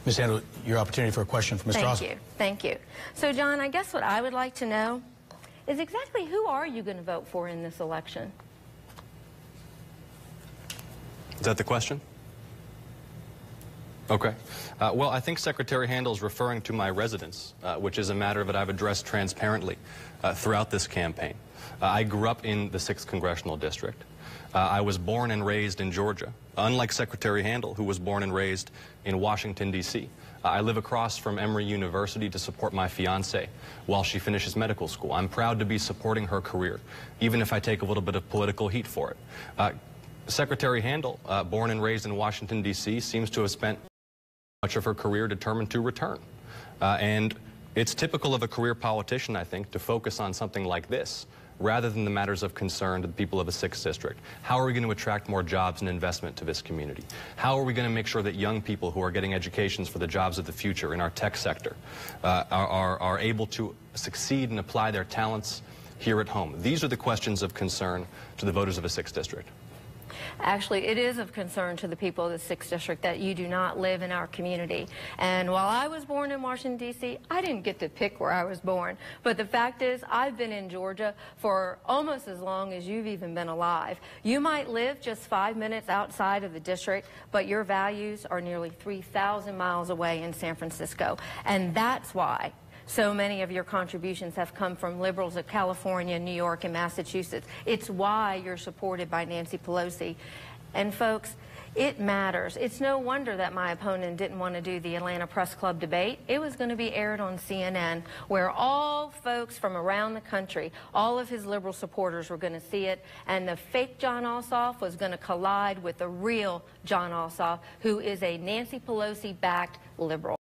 Ms. Handel, your opportunity for a question from Mr. Ossoff. Thank you. Thank you. So, John, I guess what I would like to know is exactly who are you going to vote for in this election? Is that the question? Okay. Well, I think Secretary Handel is referring to my residence, which is a matter that I've addressed transparently throughout this campaign. I grew up in the 6th Congressional District. I was born and raised in Georgia, unlike Secretary Handel, who was born and raised in Washington, D.C. I live across from Emory University to support my fiancée while she finishes medical school. I'm proud to be supporting her career, even if I take a little bit of political heat for it. Secretary Handel, born and raised in Washington, D.C., seems to have spent much of her career determined to return. And it's typical of a career politician, I think, to focus on something like this rather than the matters of concern to the people of the 6th District. How are we going to attract more jobs and investment to this community? How are we going to make sure that young people who are getting educations for the jobs of the future in our tech sector are able to succeed and apply their talents here at home? These are the questions of concern to the voters of the 6th District. Actually, it is of concern to the people of the 6th District that you do not live in our community. And while I was born in Washington, D.C., I didn't get to pick where I was born. But the fact is, I've been in Georgia for almost as long as you've even been alive. You might live just 5 minutes outside of the district, but your values are nearly 3,000 miles away in San Francisco. And that's why so many of your contributions have come from liberals of California, New York, and Massachusetts. It's why you're supported by Nancy Pelosi. And folks, it matters. It's no wonder that my opponent didn't want to do the Atlanta Press Club debate. It was going to be aired on CNN, where all folks from around the country, all of his liberal supporters were going to see it, and the fake John Ossoff was going to collide with the real John Ossoff, who is a Nancy Pelosi-backed liberal.